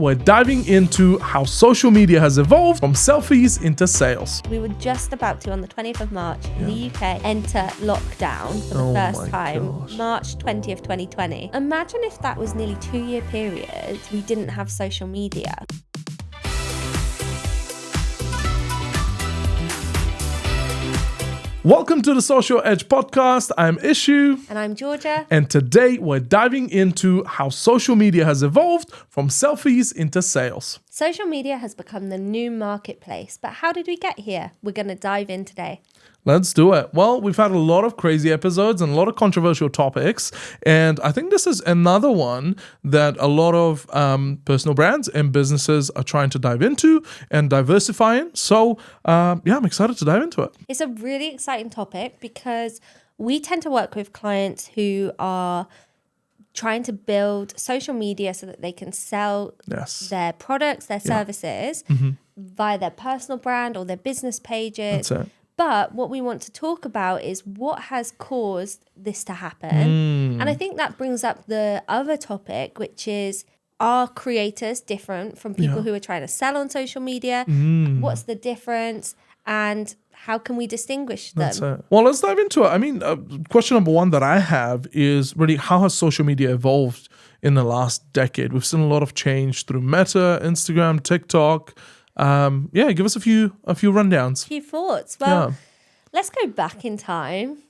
We're diving into how social media has evolved from selfies into sales. We were just about to, on the 20th of March, in the UK, enter lockdown for the first time, March 20th, 2020. Imagine if that was nearly 2-year period we didn't have social media. Welcome to the Social Edge podcast. I'm Ishu. And I'm Georgia. And today we're diving into how social media has evolved from selfies into sales. Social media has become the new marketplace, but how did we get here? We're going to dive in today. Let's do it. Well, we've had a lot of crazy episodes and a lot of controversial topics. And I think this is another one that a lot of personal brands and businesses are trying to dive into and diversifying. So, I'm excited to dive into it. It's a really exciting topic because we tend to work with clients who are trying to build social media so that they can sell their products, their services via their personal brand or their business pages. That's it. But what we want to talk about is what has caused this to happen. And I think that brings up the other topic, which is, are creators different from people who are trying to sell on social media? What's the difference? And how can we distinguish them? That's it. Well, let's dive into it. I mean, question number one that I have is really, how has social media evolved in the last decade? We've seen a lot of change through Meta, Instagram, TikTok. Give us a few rundowns. A few thoughts. Well, let's go back in time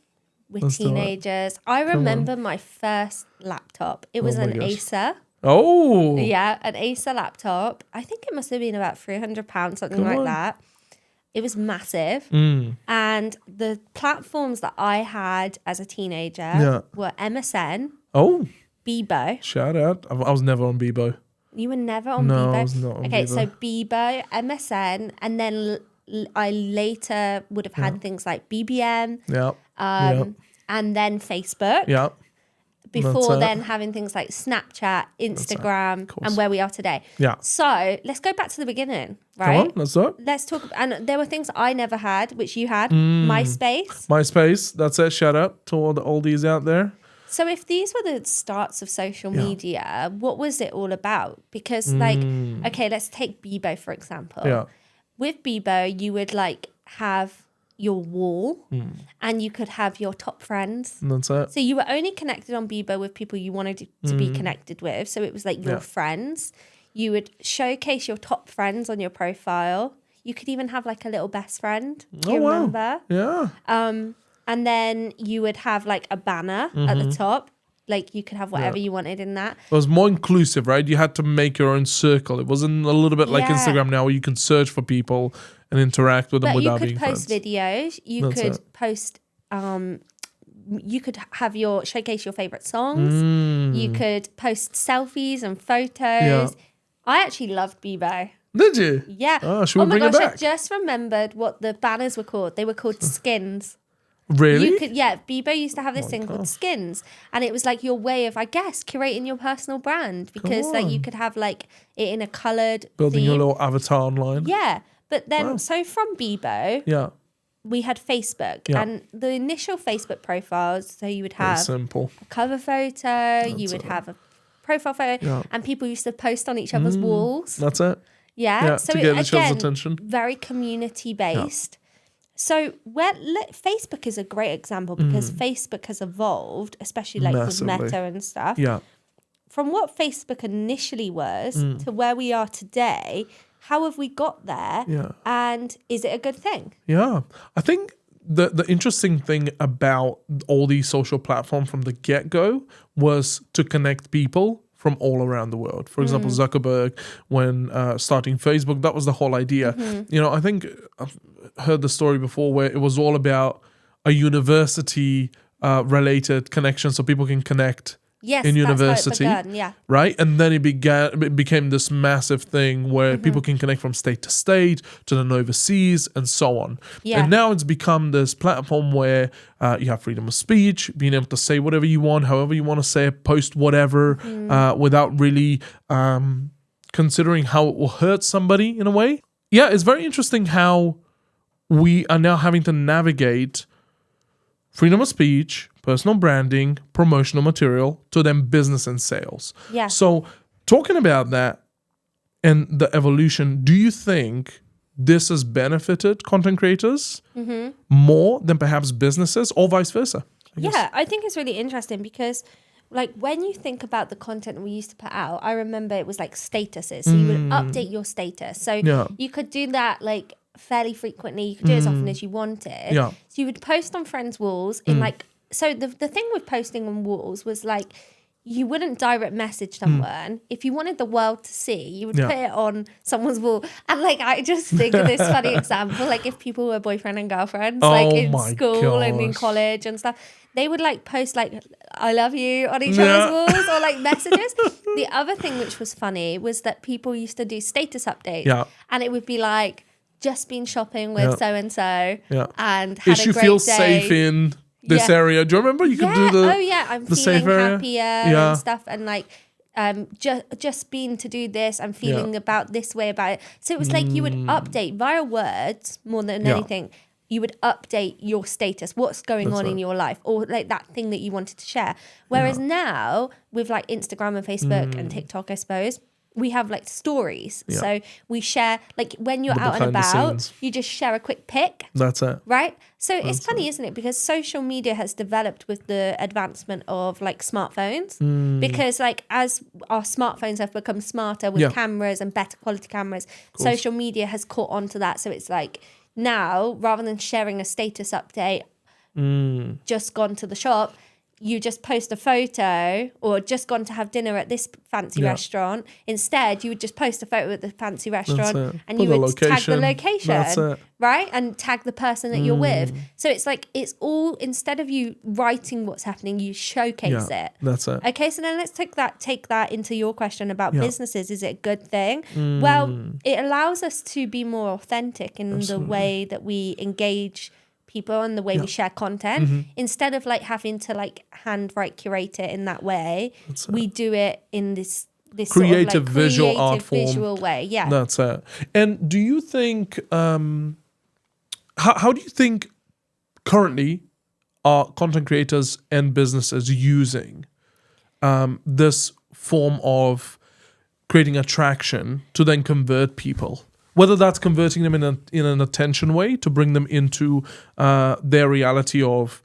with teenagers. I remember my first laptop. It was an Acer. Oh. Yeah, an Acer laptop. I think it must have been about £300, something like that. It was massive. And the platforms that I had as a teenager were MSN. Oh. Bebo. Shout out. I was never on Bebo. You were never on Bebo? No, I was not on Okay, Bebo. so Bebo, MSN, and then I later would have had things like BBM. And then Facebook. Yeah. Before then having things like Snapchat, Instagram, and where we are today. Yeah. So let's go back to the beginning, right? Come on, let's do it. Let's talk. And there were things I never had, which you had. MySpace. That's it. Shout out to all the oldies out there. So if these were the starts of social media, what was it all about? Because let's take Bebo, for example. Yeah. With Bebo, you would have your wall and you could have your top friends. That's it. So you were only connected on Bebo with people you wanted to be connected with. So it was like your friends. You would showcase your top friends on your profile. You could even have like a little best friend. Do you remember? Yeah. And then you would have like a banner at the top. Like you could have whatever you wanted in that. It was more inclusive, right? You had to make your own circle. It wasn't a little bit like Instagram now where you can search for people and interact with them without being friends. But you could post videos. You could post, you could have showcase your favorite songs. You could post selfies and photos. Yeah. I actually loved Bebo. Did you? Yeah. Oh, should we bring it back? I just remembered what the banners were called. They were called skins. Really? Bebo used to have this thing called skins, and it was like your way of, I guess, curating your personal brand because you could have like it in a coloured building theme. your little avatar online. Yeah, but then so from Bebo, we had Facebook, and the initial Facebook profiles. So you would have a cover photo, you would have a profile photo, and people used to post on each other's walls. That's it. Yeah, so to get each other's attention. Very community based. So Facebook is a great example because Facebook has evolved, especially like with Meta and stuff. Yeah. From what Facebook initially was to where we are today, how have we got there? Yeah. And is it a good thing? Yeah. I think the interesting thing about all these social platforms from the get-go was to connect people from all around the world. For example, Zuckerberg, when starting Facebook, that was the whole idea. I think I've heard the story before where it was all about a university related connection so people can connect in university. That's how it began, right? And then it became this massive thing where people can connect from state to state, to then overseas, and so on. Yeah. And now it's become this platform where you have freedom of speech, being able to say whatever you want, however you want to say it, post whatever, without really considering how it will hurt somebody in a way. Yeah, it's very interesting how we are now having to navigate freedom of speech, personal branding, promotional material, to then business and sales. Yeah. So talking about that, and the evolution, do you think this has benefited content creators more than perhaps businesses, or vice versa? I think it's really interesting because like when you think about the content we used to put out, I remember it was like statuses. So you would update your status. So you could do that like fairly frequently. You could do it as often as you wanted. Yeah. So you would post on friends' walls in like, so the thing with posting on walls was like, you wouldn't direct message someone. If you wanted the world to see, you would put it on someone's wall. And like, I just think of this funny example, like if people were boyfriend and girlfriends, like in school and in college and stuff, they would like post like, I love you on each other's walls or like messages. The other thing which was funny was that people used to do status updates and it would be like, just been shopping with so-and-so and had Is a you great feel day. safe in this area? Do you remember you could do the I'm the feeling safe area? happier and stuff, and like just been to do this, I'm feeling about this way about it. So it was like you would update via words more than anything. You would update your status, what's going on in your life, or like that thing that you wanted to share. Whereas now with like Instagram and Facebook and TikTok, I suppose, we have like stories. So we share, like when you're out and about, you just share a quick pic. That's it. Right? So it's funny, isn't it? Because social media has developed with the advancement of like smartphones. Because like as our smartphones have become smarter with cameras and better quality cameras, social media has caught on to that. So it's like now, rather than sharing a status update, just gone to the shop, you just post a photo, or just gone to have dinner at this fancy restaurant. Instead, you would just post a photo at the fancy restaurant and you would tag the location, right? And tag the person that you're with. So it's like, it's all, instead of you writing what's happening, you showcase it. That's it. Okay, so then let's take that into your question about businesses. Is it a good thing? Well, it allows us to be more authentic in the way that we engage people and the way we share content. Instead of like having to like handwrite curate it in that way, we do it in this creative, sort of like visual art form, visual way. That's it. And do you think how do you think currently are content creators and businesses using this form of creating attraction to then convert people? Whether that's converting them in an attention way to bring them into their reality of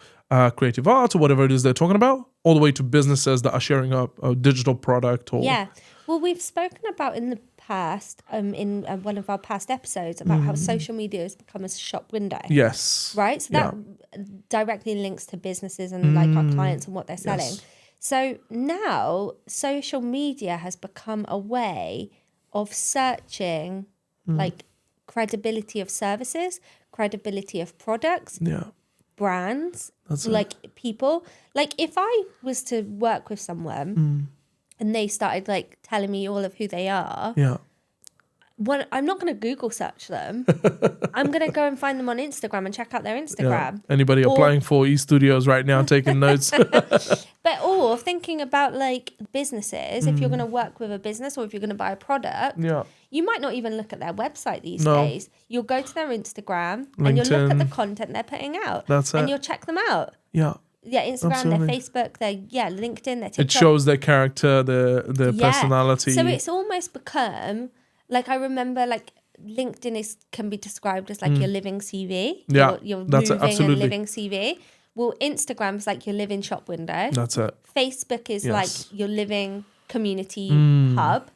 creative art or whatever it is they're talking about, all the way to businesses that are sharing a digital product. Or well, we've spoken about in the past, in one of our past episodes, about how social media has become a shop window. Yes. Right? So that directly links to businesses and like our clients and what they're selling. Yes. So now social media has become a way of searching like credibility of services, credibility of products, brands, like people. Like if I was to work with someone and they started like telling me all of who they are, I'm not going to Google search them. I'm going to go and find them on Instagram and check out their Instagram. Anybody applying for eStudios right now, taking notes? Or thinking about like businesses, if you're going to work with a business or if you're going to buy a product, you might not even look at their website these days. You'll go to their Instagram and you'll look at the content they're putting out. And you'll check them out. Instagram, absolutely. their Facebook, their LinkedIn, their TikTok. It shows their character, their personality. So it's almost become, like I remember like LinkedIn can be described as like your living CV. Your moving and living CV. Well, Instagram's like your living shop window. That's it. Facebook is like your living community hub.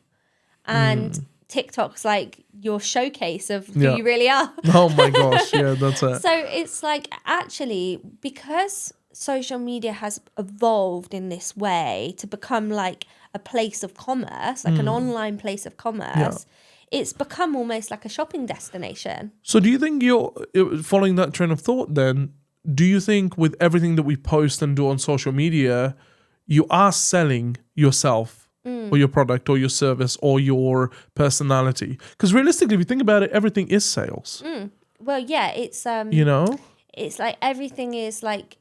And TikTok's like your showcase of who you really are. Oh my gosh, that's it. So it's like actually, because social media has evolved in this way to become like a place of commerce, like an online place of commerce, it's become almost like a shopping destination. So do you think you're following that train of thought then? Do you think with everything that we post and do on social media, you are selling yourself or your product or your service or your personality? Because realistically, if you think about it, everything is sales. Well, yeah, it's it's like everything is like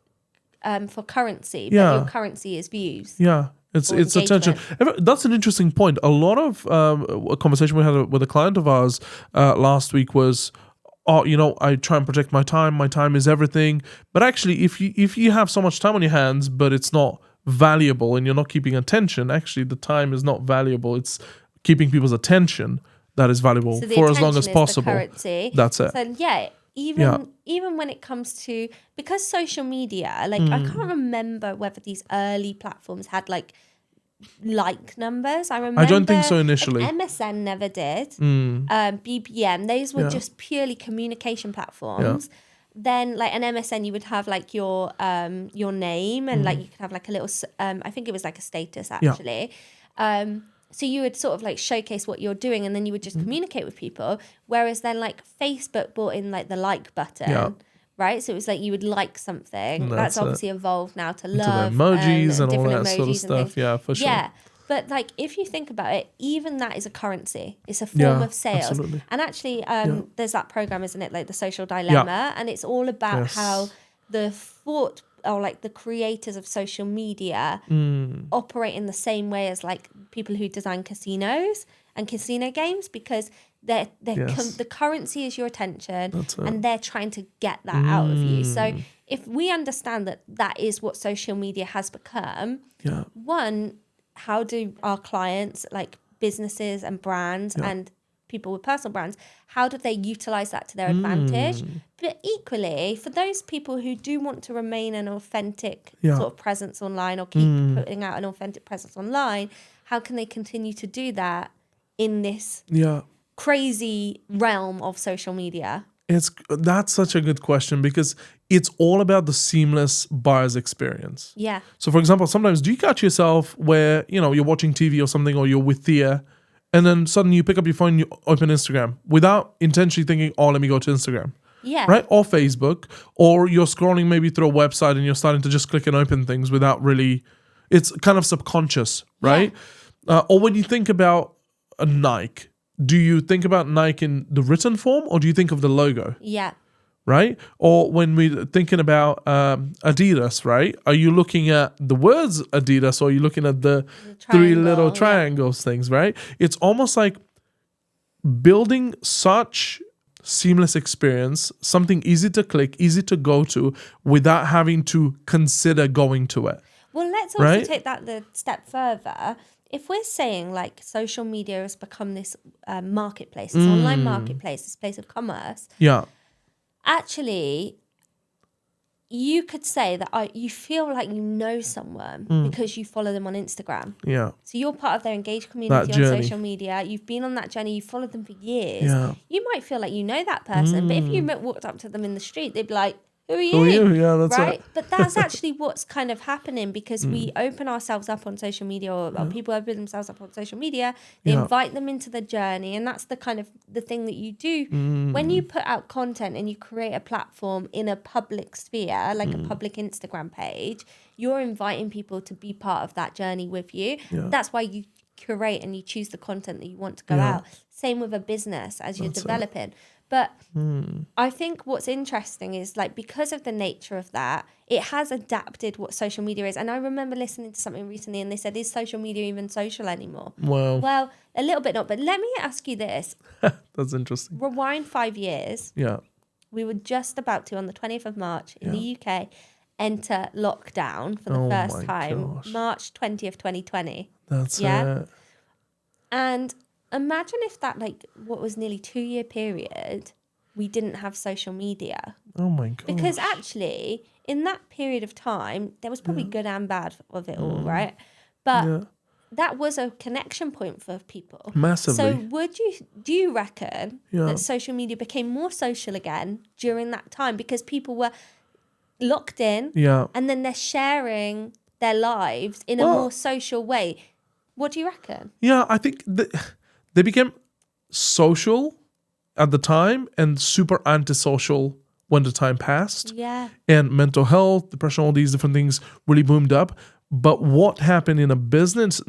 for currency, but your currency is views. It's attention. That's an interesting point. A lot of a conversation we had with a client of ours last week was, I try and protect my time. My time is everything. But actually, if you have so much time on your hands, but it's not valuable and you're not keeping attention, actually the time is not valuable. It's keeping people's attention that is valuable for as long as possible. The currency. That's it. So even when it comes to, because social media, like I can't remember whether these early platforms had like numbers. I don't think so initially. Like MSN never did. BBM, those were just purely communication platforms. Then like an MSN, you would have like your name, and like you could have like a little I think it was like a status actually. So you would sort of like showcase what you're doing, and then you would just communicate with people. Whereas then like Facebook brought in like the like button, right? So it was like you would like something. That's obviously evolved now to love. Emojis and all that sort of stuff. Yeah, for sure. Yeah. But like if you think about it, even that is a currency. It's a form of sales. Absolutely. And actually there's that program, isn't it? Like the Social Dilemma. And it's all about how the thought or like the creators of social media operate in the same way as like people who design casinos and casino games, because the currency is your attention, and they're trying to get that out of you. So if we understand that that is what social media has become, one, how do our clients, like businesses and brands and people with personal brands, how do they utilize that to their advantage? But equally, for those people who do want to remain an authentic sort of presence online, or keep putting out an authentic presence online, how can they continue to do that in this crazy realm of social media? That's such a good question, because it's all about the seamless buyer's experience. Yeah. So for example, sometimes do you catch yourself where, you're watching TV or something, or you're with Thea, and then suddenly you pick up your phone, you open Instagram without intentionally thinking, oh, let me go to Instagram. Yeah. Right? Or Facebook, or you're scrolling maybe through a website and you're starting to just click and open things without really, it's kind of subconscious, right? Or when you think about a Nike, do you think about Nike in the written form, or do you think of the logo? Yeah. Right? Or when we're thinking about Adidas, right? Are you looking at the words Adidas, or are you looking at the three little triangles things, right? It's almost like building such seamless experience, something easy to click, easy to go to, without having to consider going to it. Well, let's also take that the step further. If we're saying like social media has become this marketplace, this online marketplace, this place of commerce. Yeah. Actually, you could say that you feel like you know someone because you follow them on Instagram. Yeah. So you're part of their engaged community on social media. You've been on that journey. You've followed them for years. Yeah. You might feel like you know that person, but if you walked up to them in the street, they'd be like, who are you? Who are you? Yeah, that's right. But that's actually what's kind of happening, because we open ourselves up on social media, or people open themselves up on social media. They invite them into the journey, and that's the kind of the thing that you do when you put out content and you create a platform in a public sphere, like a public Instagram page. You're inviting people to be part of that journey with you. Yeah. That's why you curate and you choose the content that you want to go out. Same with a business as you're developing. But I think what's interesting is, like, because of the nature of that, it has adapted what social media is. And I remember listening to something recently, and they said, is social media even social anymore? Well, a little bit not. But let me ask you this. That's interesting. Rewind 5 years. Yeah. We were just about to, on the 20th of March in the UK, enter lockdown for the first time. Gosh. March 20th, 2020. That's it. And imagine if that, like, what was nearly 2-year period, we didn't have social media. Oh my god! Because actually, in that period of time, there was probably good and bad of it all, right? But that was a connection point for people. Massively. So do you reckon that social media became more social again during that time, because people were locked in, and then they're sharing their lives in a more social way? What do you reckon? Yeah, I think they became social at the time and super antisocial when the time passed. Yeah. And mental health, depression, all these different things really boomed up. But what happened in a business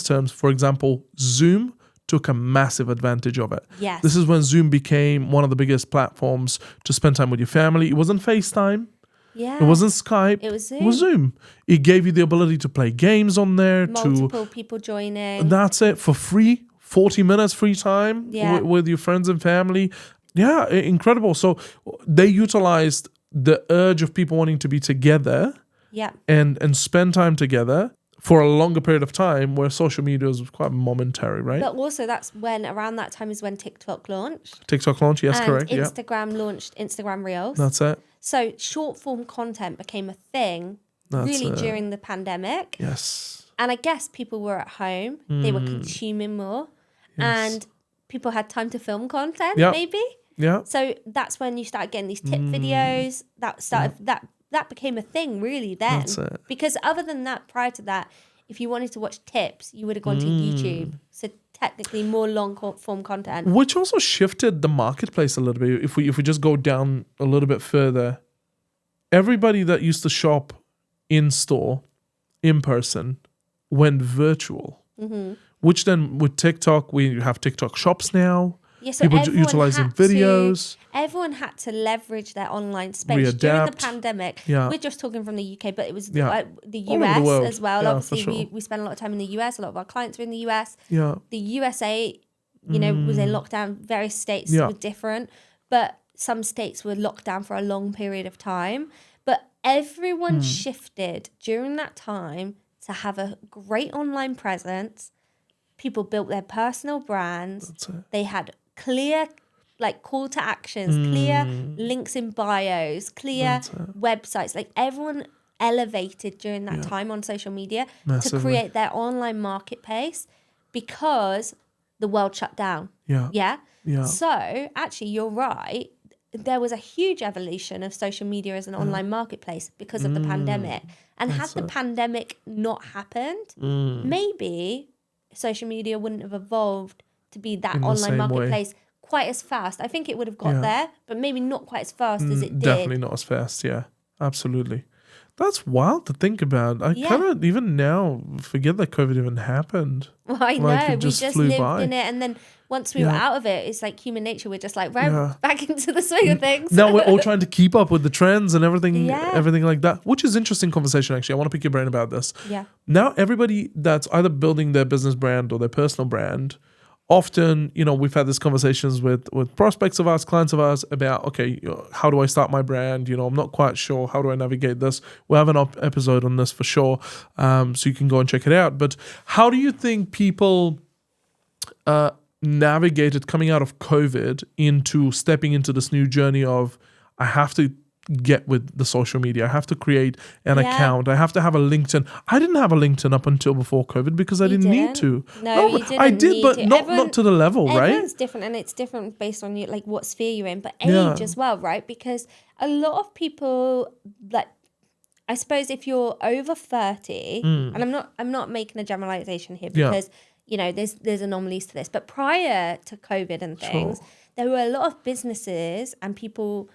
terms, for example, Zoom took a massive advantage of it. Yes. This is when Zoom became one of the biggest platforms to spend time with your family. It wasn't FaceTime. Yeah. It wasn't Skype. It was Zoom. It was Zoom. It gave you the ability to play games on there. Multiple people joining. That's it, for free. 40 minutes free time with your friends and family. Yeah, incredible. So they utilized the urge of people wanting to be together and spend time together for a longer period of time, where social media was quite momentary, right? But also around that time is when TikTok launched. TikTok launched, yes, and correct. Instagram launched Instagram Reels. That's it. So short form content became a thing during the pandemic. Yes. And I guess people were at home. They were consuming more. Yes. And people had time to film content, maybe. Yeah. So that's when you started getting these tip videos. That became a thing really then. That's it. Because other than that, prior to that, if you wanted to watch tips, you would have gone to YouTube. So technically more long form content. Which also shifted the marketplace a little bit. If we just go down a little bit further, everybody that used to shop in store, in person, went virtual. Mm-hmm. Which then with TikTok, we have TikTok shops now. Yeah, so people utilizing videos. Everyone had to leverage their online space during the pandemic. Yeah. We're just talking from the UK, but it was the US as well. Yeah, obviously, we spent a lot of time in the US. A lot of our clients were in the US. Yeah. The USA, was in lockdown. Various states were different, but some states were locked down for a long period of time. But everyone shifted during that time to have a great online presence. People built their personal brands. They had clear call to actions, clear links in bios, clear websites. Like everyone elevated during that time on social media to create their online marketplace because the world shut down. Yeah. So actually you're right. There was a huge evolution of social media as an online marketplace because of the pandemic. And had the pandemic not happened, maybe social media wouldn't have evolved to be that online marketplace quite as fast. I think it would have got there, but maybe not quite as fast as it did. Definitely not as fast, yeah. Absolutely. That's wild to think about. I kind of, even now, forget that COVID even happened. Well, I know. We just lived in it. And then once we were out of it, it's like human nature. We're just like, back into the swing of things. Now we're all trying to keep up with the trends and everything like that, which is interesting conversation, actually. I want to pick your brain about this. Yeah. Now everybody that's either building their business brand or their personal brand, often, we've had these conversations with prospects of ours, clients of ours about, okay, how do I start my brand? I'm not quite sure. How do I navigate this? We'll have an episode on this for sure. So you can go and check it out. But how do you think people navigated coming out of COVID into stepping into this new journey of, I have to get with the social media. I have to create an account. I have to have a LinkedIn. I didn't have a LinkedIn up until before COVID because I didn't need to. No, you didn't. I did, but not to the level, right? Everyone's different, and it's different based on what sphere you're in, but age as well, right? Because a lot of people, I suppose if you're over 30, and I'm not making a generalization here because there's anomalies to this, but prior to COVID and things, there were a lot of businesses and people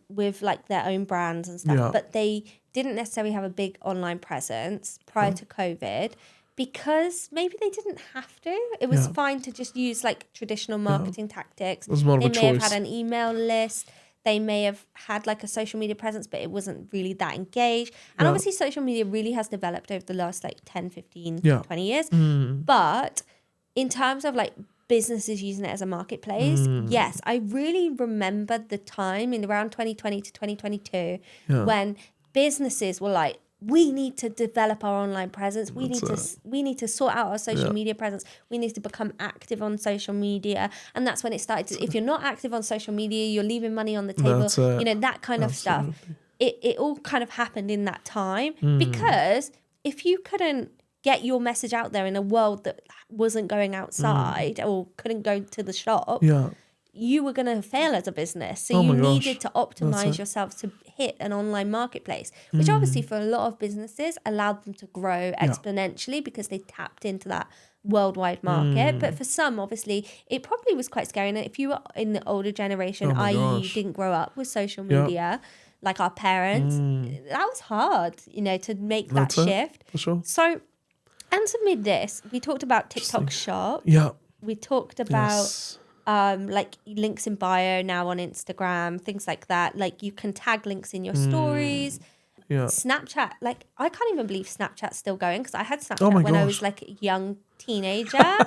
with their own brands and stuff, but they didn't necessarily have a big online presence prior to COVID because maybe they didn't have to. It was fine to just use traditional marketing tactics. It was more of a choice. They may have had an email list. They may have had a social media presence, but it wasn't really that engaged. And obviously social media really has developed over the last 10, 15, 20 years. But in terms of businesses using it as a marketplace, yes, I really remember the time in around 2020 to 2022 when businesses were we need to develop our online presence. We need to sort out our social media presence. We need to become active on social media. And that's when it started. If you're not active on social media, you're leaving money on the table. That kind of stuff. It all kind of happened in that time because if you couldn't get your message out there in a world that wasn't going outside or couldn't go to the shop, you were going to fail as a business. So you needed to optimize yourself to hit an online marketplace, which obviously for a lot of businesses allowed them to grow exponentially because they tapped into that worldwide market. But for some, obviously, it probably was quite scary. And if you were in the older generation, i.e. you didn't grow up with social media, like our parents, that was hard, to make that shift. For sure. So answer me this. We talked about TikTok Shop. Yeah. We talked about links in bio now on Instagram, things like that. You can tag links in your stories. Yeah. Snapchat, I can't even believe Snapchat's still going because I had Snapchat when I was a young teenager.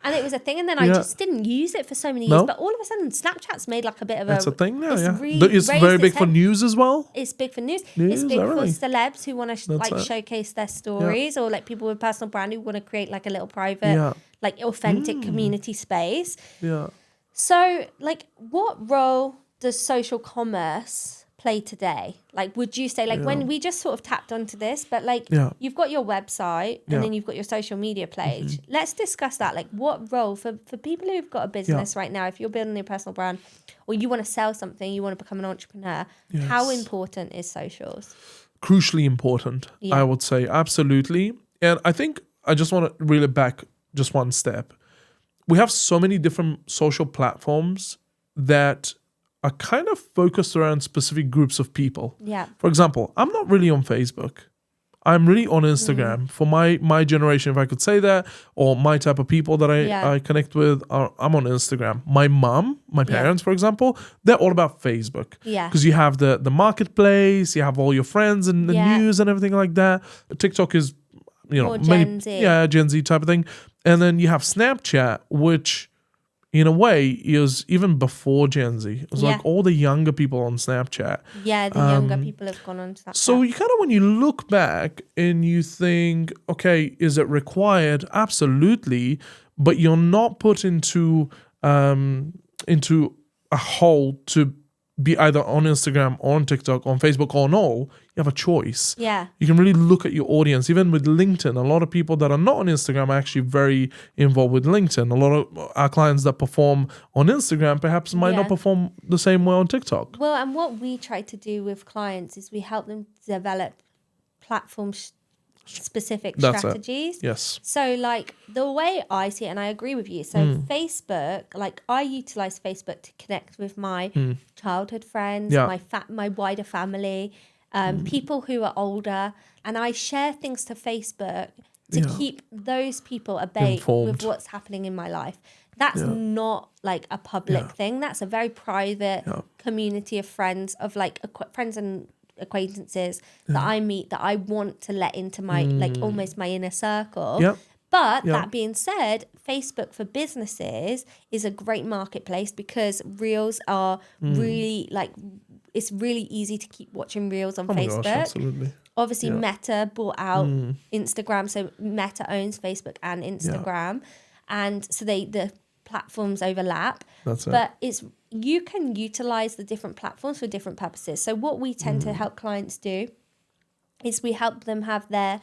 And it was a thing, and then I just didn't use it for so many years. But all of a sudden, Snapchat's made like a bit of it's a thing now. It's very big for news as well. It's big for news. It's big for celebs who want to showcase their stories, or like people with personal brand who want to create like a little private, like authentic community space. Yeah. So, like, what role does social commerce play today? Like, would you say, like, when we just sort of tapped onto this, but like, you've got your website and then you've got your social media page. Let's discuss that. Like, what role for people who've got a business right now, if you're building your personal brand or you want to sell something, you want to become an entrepreneur, how important is socials? Crucially important, I would say. Absolutely. And I think I just want to reel it back just one step. We have so many different social platforms that are kind of focused around specific groups of people. Yeah. For example, I'm not really on Facebook. I'm really on Instagram. For my generation, if I could say that, or my type of people that I connect with, I'm on Instagram. My mom, my parents, for example, they're all about Facebook. Yeah. Because you have the marketplace, you have all your friends and the news and everything like that. TikTok is, More Gen Z. Gen Z type of thing. And then you have Snapchat, which in a way is even before Gen Z. It was like all the younger people on Snapchat. Yeah, the younger people have gone on to Snapchat. So you kind of, when you look back and you think, okay, is it required? Absolutely. But you're not put into a hole to be either on Instagram or on TikTok, on Facebook or on all. You have a choice. Yeah. You can really look at your audience. Even with LinkedIn, a lot of people that are not on Instagram are actually very involved with LinkedIn. A lot of our clients that perform on Instagram perhaps might not perform the same way on TikTok. Well, and what we try to do with clients is we help them develop platform specific strategies. Yes. So like the way I see it, and I agree with you. So Facebook, like I utilize Facebook to connect with my childhood friends, my wider family, people who are older, and I share things to Facebook to keep those people abate with what's happening in my life. That's not like a public thing. That's a very private community of friends, of like friends and acquaintances that I meet, that I want to let into my like almost my inner circle. But that being said, Facebook for businesses is a great marketplace because reels are really like, it's really easy to keep watching reels on Facebook. Gosh, absolutely. Obviously Meta bought out Instagram, so Meta owns Facebook and Instagram, and so the platforms overlap. But you can utilize the different platforms for different purposes. So what we tend to help clients do is we help them have their,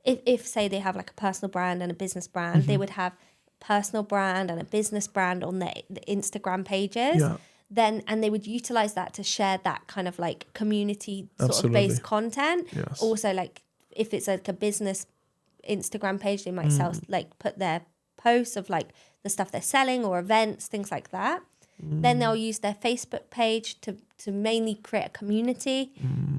if say they have like a personal brand and a business brand, they would have personal brand and a business brand on the Instagram pages. Then, and they would utilize that to share that kind of like community sort of based content. Also, like if it's like a business Instagram page, they might put their posts of like the stuff they're selling or events, things like that. Then they'll use their Facebook page to mainly create a community,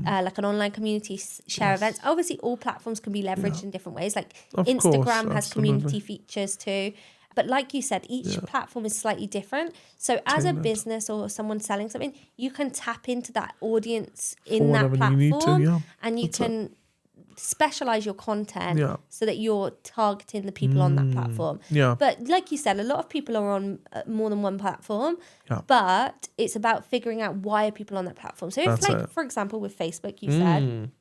like an online community, share events. Obviously, all platforms can be leveraged in different ways. Like Instagram has community features too. But like you said, each platform is slightly different. So as a business or someone selling something, you can tap into that audience in that platform and you can specialize your content so that you're targeting the people on that platform. But like you said, a lot of people are on more than one platform, but it's about figuring out why are people on that platform. So if like, for example, with Facebook, you said,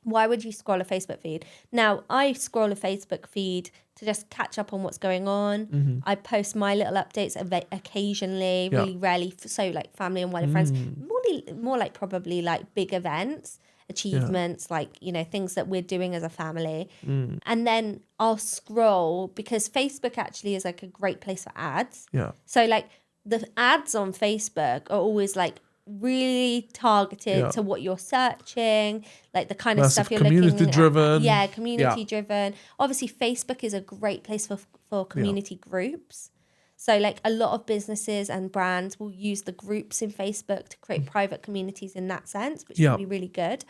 why would you scroll a Facebook feed? Now, I scroll a Facebook feed to just catch up on what's going on. I post my little updates occasionally, really rarely, so like family and wider friends, more like probably like big events, achievements, like, you know, things that we're doing as a family. And then I'll scroll because Facebook actually is like a great place for ads. So like the ads on Facebook are always like really targeted to what you're searching, like the kind of stuff you're looking at. Community driven. Obviously, Facebook is a great place for community groups. So like a lot of businesses and brands will use the groups in Facebook to create private communities in that sense, which can be really good.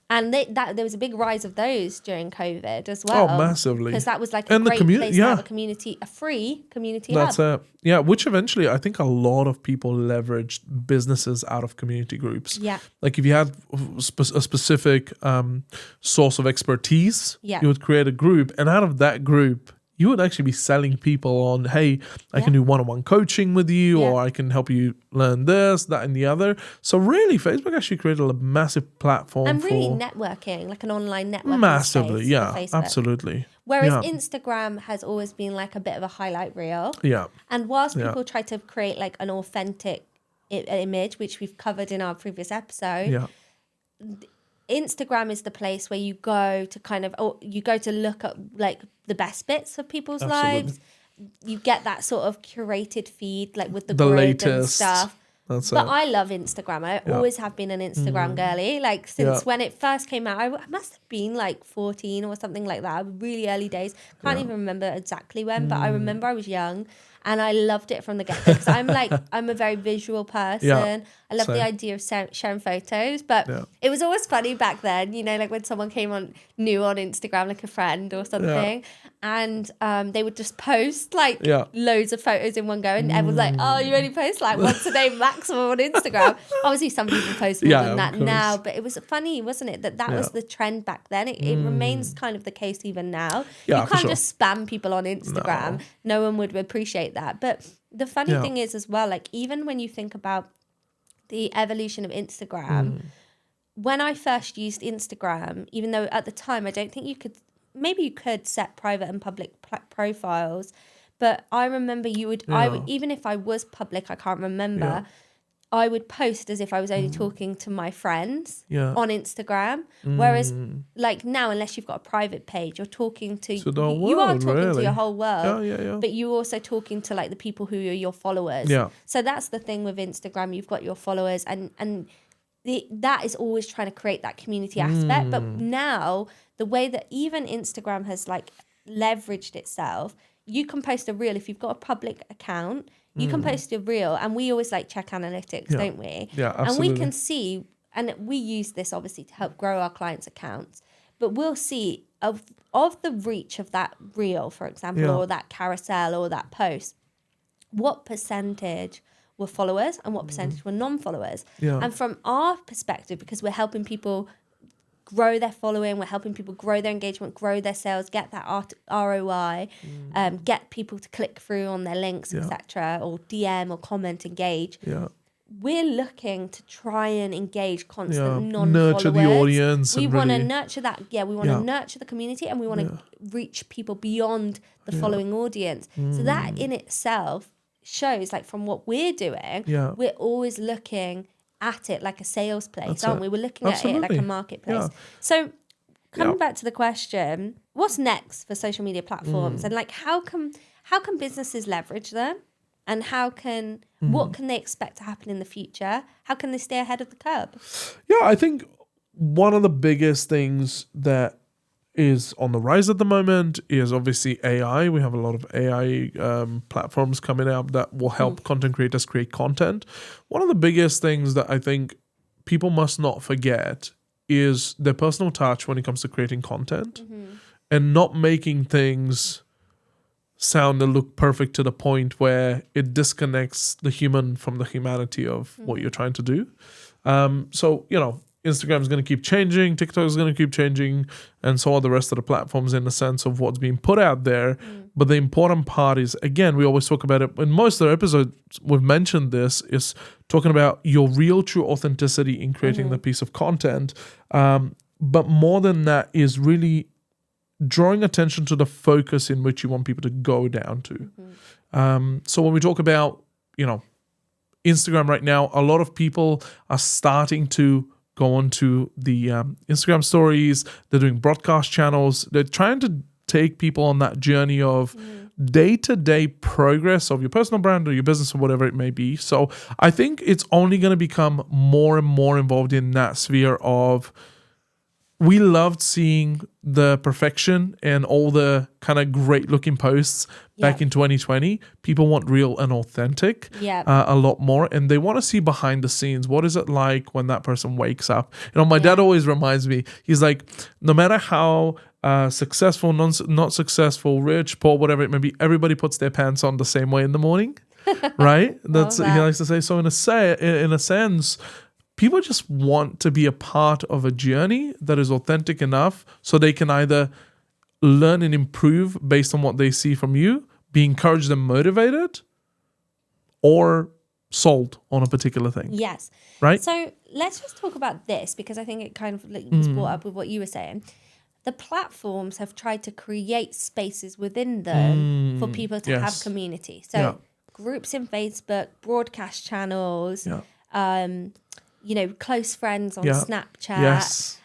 And there was a big rise of those during COVID as well. Oh, massively. Because that was like a great place to have a community, a free community hub. That's it. Yeah, which eventually I think a lot of people leveraged businesses out of community groups. Like if you had a specific source of expertise, you would create a group. And out of that group, you would actually be selling people on, hey, I can do one-on-one coaching with you, or I can help you learn this, that, and the other. So really, Facebook actually created a massive platform and really networking, like an online networking massively, space for Facebook. Absolutely. Whereas Instagram has always been like a bit of a highlight reel. Yeah. And whilst people try to create like an authentic image, which we've covered in our previous episode, Instagram is the place where you go to kind of, or you go to look at like the best bits of people's lives. You get that sort of curated feed, like with the grid latest and stuff. But I love Instagram. I always have been an Instagram girly. Like since when it first came out, I must have been like 14 or something like that. Really early days. Can't even remember exactly when, but I remember I was young. And I loved it from the get-go because I'm a very visual person. I love the idea of sharing photos. But it was always funny back then, you know, like when someone came on new on Instagram, like a friend or something, and they would just post like loads of photos in one go. And everyone's like, oh, you only post like once a day maximum on Instagram. Obviously, some people post more than that now. But it was funny, wasn't it? That was the trend back then. It remains kind of the case even now. You can't just spam people on Instagram. No one would appreciate that. But the funny thing is as well, like even when you think about the evolution of Instagram, when I first used Instagram, even though at the time I don't think you could, maybe you could set private and public profiles, but I remember you would, I would, even if I was public, I can't remember, I would post as if I was only talking to my friends on Instagram. Whereas like now, unless you've got a private page, you're talking to, you are talking to your whole world, but you're also talking to like the people who are your followers. So that's the thing with Instagram. You've got your followers and that is always trying to create that community aspect. But now the way that even Instagram has like leveraged itself, you can post a reel if you've got a public account. You can post a reel, and we always like check analytics, don't we? Yeah, absolutely. And we can see, and we use this obviously to help grow our clients' accounts, but we'll see of the reach of that reel, for example, or that carousel or that post, what percentage were followers and what percentage were non-followers. And from our perspective, because we're helping people grow their following, we're helping people grow their engagement, grow their sales, get that ROI, get people to click through on their links, etc., or DM or comment, engage. We're looking to try and engage constant non-followers. Nurture the audience. We want to nurture that. We want to nurture the community, and we want to reach people beyond the following audience. So that in itself shows, like from what we're doing, we're always looking at it like a sales place, aren't we? We're looking at it like a marketplace. So coming back to the question, what's next for social media platforms, and like how can businesses leverage them, and what can they expect to happen in the future? How can they stay ahead of the curve? I think one of the biggest things that is on the rise at the moment is obviously AI. We have a lot of AI platforms coming up that will help content creators create content. One of the biggest things that I think people must not forget is their personal touch when it comes to creating content, and not making things sound and look perfect to the point where it disconnects the human from the humanity of what you're trying to do. So, you know, Instagram is going to keep changing, TikTok is going to keep changing, and so are the rest of the platforms in the sense of what's being put out there. But the important part is, again, we always talk about it, in most of the episodes we've mentioned this, is talking about your real true authenticity in creating the piece of content. But more than that is really drawing attention to the focus in which you want people to go down to. So when we talk about, you know, Instagram right now, a lot of people are starting to go on to the Instagram stories. They're doing broadcast channels. They're trying to take people on that journey of day-to-day progress of your personal brand or your business or whatever it may be. So I think it's only going to become more and more involved in that sphere of, we loved seeing the perfection and all the kind of great looking posts back in 2020. People want real and authentic a lot more, and they want to see behind the scenes. What is it like when that person wakes up? You know, my dad always reminds me, he's like, no matter how successful, not successful, rich, poor, whatever it may be, everybody puts their pants on the same way in the morning, right? That's he likes to say. So in a sense, people just want to be a part of a journey that is authentic enough so they can either learn and improve based on what they see from you, be encouraged and motivated, or sold on a particular thing. Yes. Right? So let's just talk about this, because I think it kind of was brought up with what you were saying. The platforms have tried to create spaces within them for people to have community. So groups in Facebook, broadcast channels, close friends on Snapchat,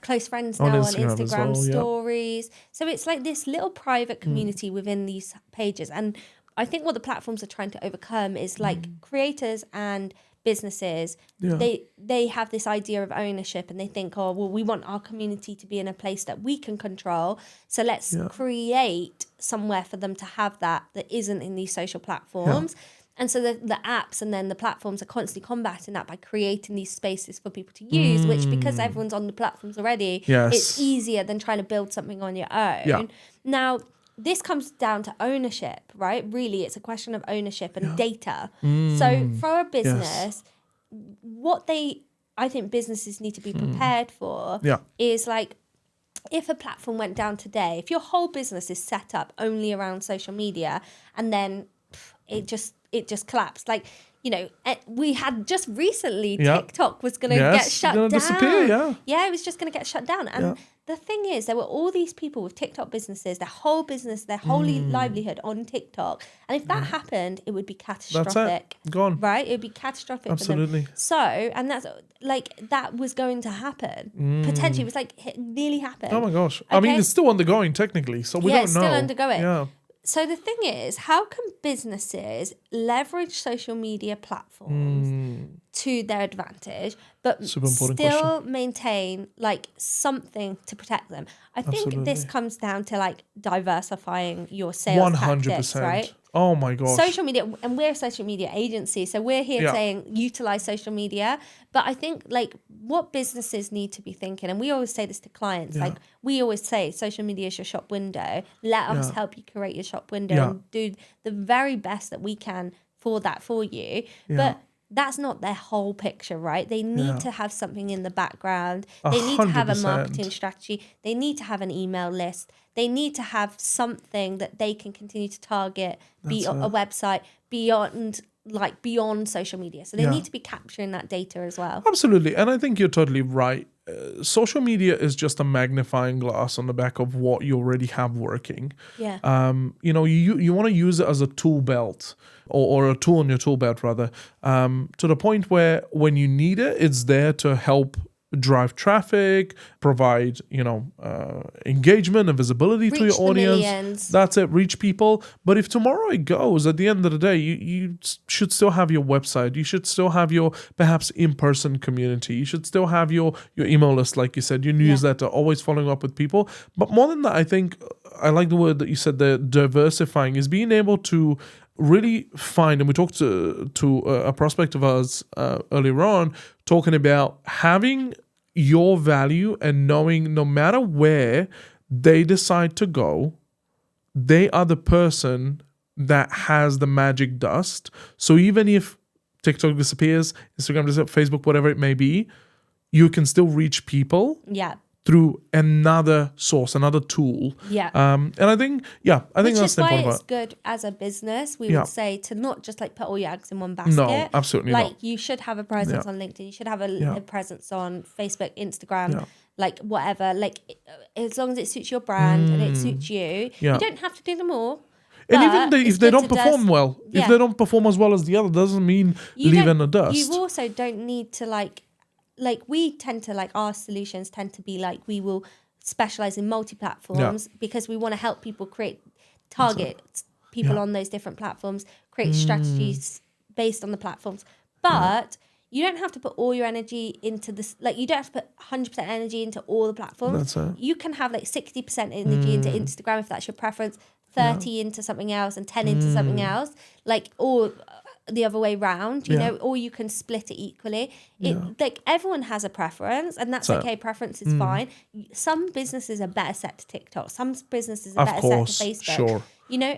close friends now on Instagram stories. So it's like this little private community within these pages. And I think what the platforms are trying to overcome is like creators and businesses, they have this idea of ownership, and they think, oh, well, we want our community to be in a place that we can control. So let's create somewhere for them to have that isn't in these social platforms. And so the apps and then the platforms are constantly combating that by creating these spaces for people to use, which, because everyone's on the platforms already, it's easier than trying to build something on your own. Now, this comes down to ownership, right? Really, it's a question of ownership and data. So for a business, what I think businesses need to be prepared for is like, if a platform went down today, if your whole business is set up only around social media, and then it just collapsed. Like, we had just recently TikTok was going to get shut down. Disappear, it was just going to get shut down. And the thing is, there were all these people with TikTok businesses, their whole business, their whole livelihood on TikTok. And if that happened, it would be catastrophic. That's it. Gone. Right? It would be catastrophic Absolutely. for them. So, and that's like, that was going to happen. Potentially, it was like, it nearly happened. Oh my gosh. Okay? I mean, it's still undergoing technically, so we don't know. It's still undergoing. Yeah. So the thing is, how can businesses leverage social media platforms to their advantage, but still maintain like something to protect them? I think this comes down to like diversifying your sales 100%. Tactics, right? Oh my gosh. Social media, and we're a social media agency, so we're here saying utilize social media. But I think like what businesses need to be thinking, and we always say this to clients, like we always say social media is your shop window. Let us help you create your shop window and do the very best that we can for that for you. But that's not their whole picture, right? They need to have something in the background. They need to have a marketing strategy. They need to have an email list. They need to have something that they can continue to target, a website beyond social media. So they need to be capturing that data as well. Absolutely. And I think you're totally right. Social media is just a magnifying glass on the back of what you already have working. Yeah. You want to use it as a tool belt or a tool on your tool belt rather, to the point where when you need it, it's there to help drive traffic, provide, engagement and visibility to your audience. Millions. That's it, reach people. But if tomorrow it goes, at the end of the day, you should still have your website. You should still have your perhaps in-person community. You should still have your email list, like you said, your newsletter, always following up with people. But more than that, I think I like the word that you said, the diversifying, is being able to really find, and we talked to a prospect of ours earlier on, talking about having your value and knowing no matter where they decide to go, they are the person that has the magic dust. So even if TikTok disappears, Instagram disappears, Facebook, whatever it may be, you can still reach people. Yeah. Through another source, another tool. Yeah. And I think that's the important part. Which is why it's good as a business, we would say, to not just like put all your eggs in one basket. No, absolutely not. Like you should have a presence on LinkedIn. You should have a presence on Facebook, Instagram, like whatever. Like as long as it suits your brand and it suits you, you don't have to do them all. And even if they don't perform well, if they don't perform as well as the other, doesn't mean leaving the dust. You also don't need to like we tend to like, our solutions tend to be like, we will specialize in multi-platforms because we want to help people target people on those different platforms, create strategies based on the platforms. But you don't have to put all your energy into this. Like you don't have to put 100% energy into all the platforms. You can have like 60% energy into Instagram if that's your preference, 30 into something else, and 10 into something else. Like, or the other way round, you know, or you can split it equally. Like everyone has a preference, and that's okay. Preference is fine. Some businesses are better set to TikTok. Some businesses are better set to Facebook. Sure.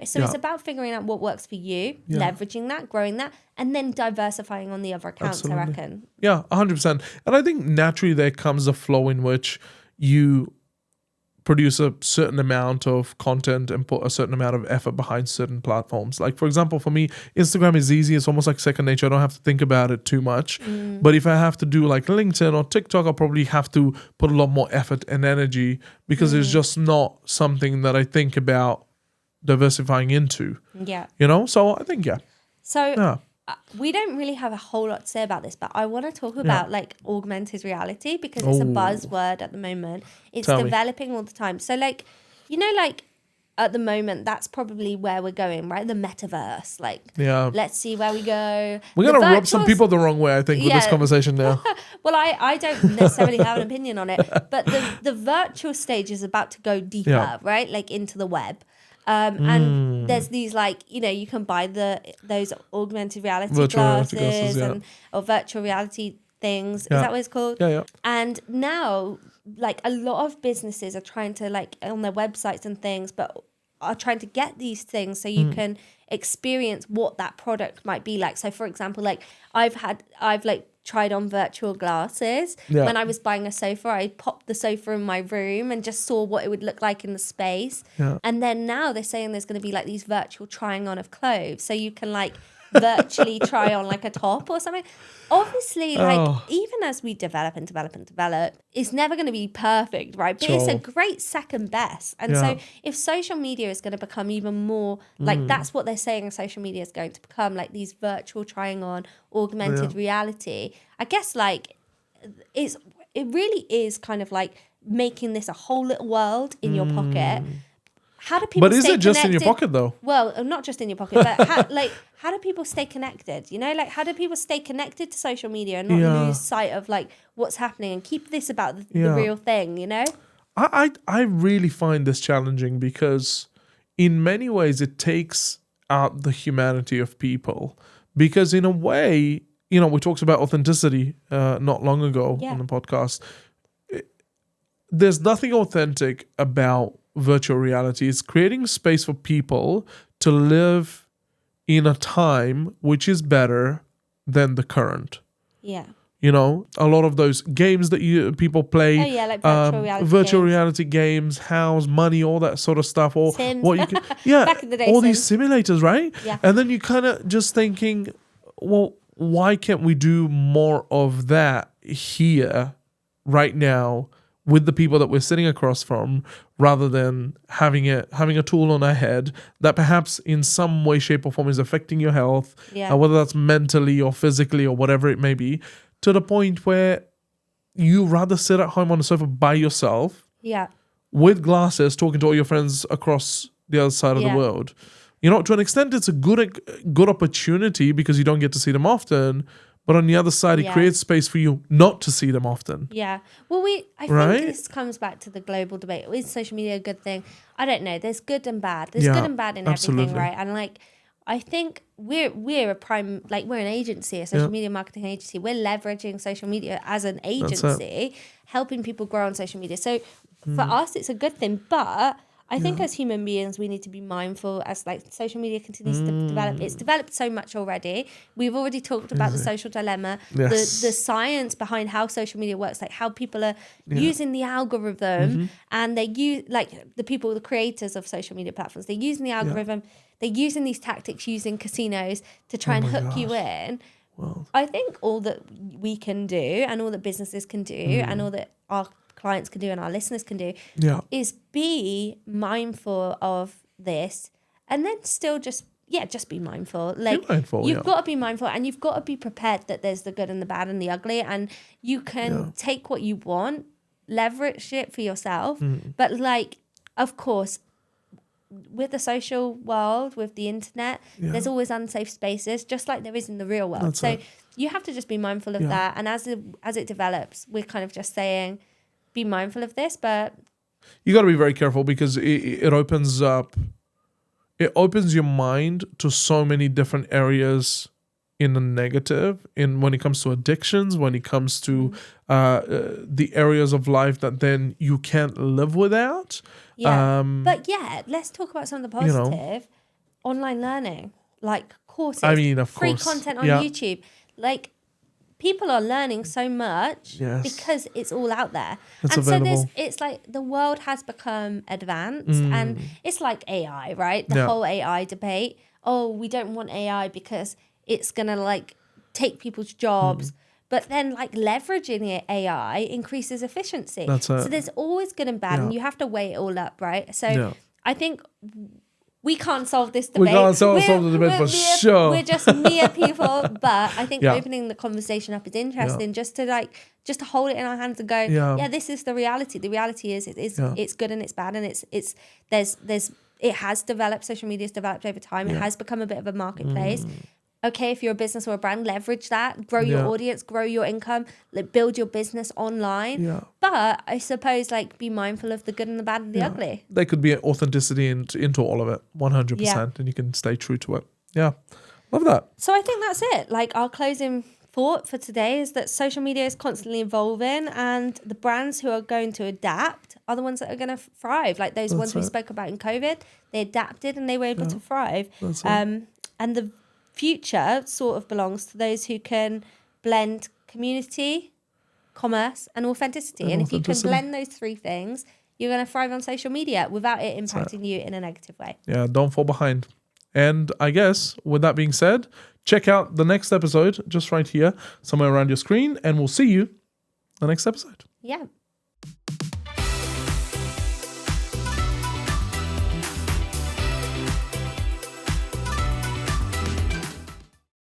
So it's about figuring out what works for you, leveraging that, growing that, and then diversifying on the other accounts, I reckon. Yeah, 100%. And I think naturally there comes a flow in which you produce a certain amount of content and put a certain amount of effort behind certain platforms. Like, for example, for me, Instagram is easy. It's almost like second nature. I don't have to think about it too much. But if I have to do like LinkedIn or TikTok, I'll probably have to put a lot more effort and energy because it's just not something that I think about diversifying into. Yeah. You know? So I think, So we don't really have a whole lot to say about this, but I want to talk about like augmented reality because it's a buzzword at the moment. It's developing all the time. So like, you know, like at the moment, that's probably where we're going, right? The metaverse. Like, let's see where we go. We're going to rub some people the wrong way, I think, with this conversation now. Well, I don't necessarily have an opinion on it, but the virtual stage is about to go deeper, right? Like into the web. And there's these like, you know, you can buy those augmented reality glasses or virtual reality things. Is that what it's called? Yeah. And now like a lot of businesses are trying to like on their websites and things, but are trying to get these things so you can experience what that product might be like. So for example, like I've like tried on virtual glasses. When I was buying a sofa, I popped the sofa in my room and just saw what it would look like in the space. And then now they're saying there's going to be like these virtual trying on of clothes, so you can like virtually try on like a top or something. Obviously, like even as we develop, it's never going to be perfect, right? But it's a great second best. And so if social media is going to become even more like that's what they're saying social media is going to become, like these virtual trying on, augmented reality, I guess like it really is kind of like making this a whole little world in your pocket. How do people? But is it just connected? In your pocket though? Well, not just in your pocket, but how do people stay connected? You know, like how do people stay connected to social media and not lose sight of like what's happening and keep this about the real thing? You know, I really find this challenging because in many ways it takes out the humanity of people. Because in a way, you know, we talked about authenticity not long ago on the podcast. There's nothing authentic about virtual reality. Is creating space for people to live in a time which is better than the current. Yeah. You know, a lot of those games that people play. Oh yeah, like virtual reality games, house, money, all that sort of stuff. Or Sims. what you can, Back in the day, all Sims. these simulators, right? Yeah. And then you kind of just thinking, well, why can't we do more of that here, right now, with the people that we're sitting across from, rather than having a tool on our head that perhaps in some way, shape or form is affecting your health, whether that's mentally or physically or whatever it may be, to the point where you rather sit at home on the sofa by yourself with glasses talking to all your friends across the other side of the world. You know, to an extent, it's a good opportunity because you don't get to see them often. But on the other side, it creates space for you not to see them often. Yeah. Well, I think this comes back to the global debate. Is social media a good thing? I don't know. There's good and bad. There's good and bad in everything, right? And like, I think we're an agency, a social media marketing agency. We're leveraging social media as an agency, helping people grow on social media. So for us, it's a good thing. But I think as human beings, we need to be mindful as like social media continues to develop. It's developed so much already. We've already talked about the social dilemma, the science behind how social media works, like how people are using the algorithm and they use like the creators of social media platforms, they're using the algorithm, they're using these tactics, using casinos to try and hook you in. Well, I think all that we can do and all that businesses can do and all that our clients can do and our listeners can do is be mindful of this, and then still just be mindful. Like you've got to be mindful, and you've got to be prepared that there's the good and the bad and the ugly, and you can take what you want, leverage it for yourself. But like, of course, with the social world, with the internet, there's always unsafe spaces, just like there is in the real world. That's so you have to just be mindful of that. And as it develops, we're kind of just saying, be mindful of this, but you got to be very careful because it opens your mind to so many different areas in the negative, when it comes to addictions, when it comes to the areas of life that then you can't live without. But let's talk about some of the positive. Online learning, like courses, I mean, of free course. content on YouTube, like people are learning so much because it's all out there. It's available. So it's like the world has become advanced, and it's like AI, right? The whole AI debate. Oh, we don't want AI because it's going to like take people's jobs. But then like leveraging AI increases efficiency. So there's always good and bad, and you have to weigh it all up, right? So I think we can't solve this debate. We can't solve the debate for sure. We're just mere people, but I think opening the conversation up is interesting, just to hold it in our hands and go, this is the reality. The reality is it's good and it's bad, and it has developed. Social media has developed over time. It has become a bit of a marketplace. Okay, if you're a business or a brand, leverage that, grow your audience, grow your income, build your business online. But I suppose like be mindful of the good and the bad and the ugly. There could be authenticity into all of it, 100%, and you can stay true to it. Yeah, love that. So I think that's it. Like our closing thought for today is that social media is constantly evolving, and the brands who are going to adapt are the ones that are going to thrive. Like those ones we spoke about in COVID, they adapted and they were able to thrive. And the future sort of belongs to those who can blend community, commerce, and authenticity. And if you can blend those three things, you're going to thrive on social media without it impacting you in a negative way. Yeah, don't fall behind. And I guess with that being said, check out the next episode just right here, somewhere around your screen, and we'll see you the next episode. Yeah.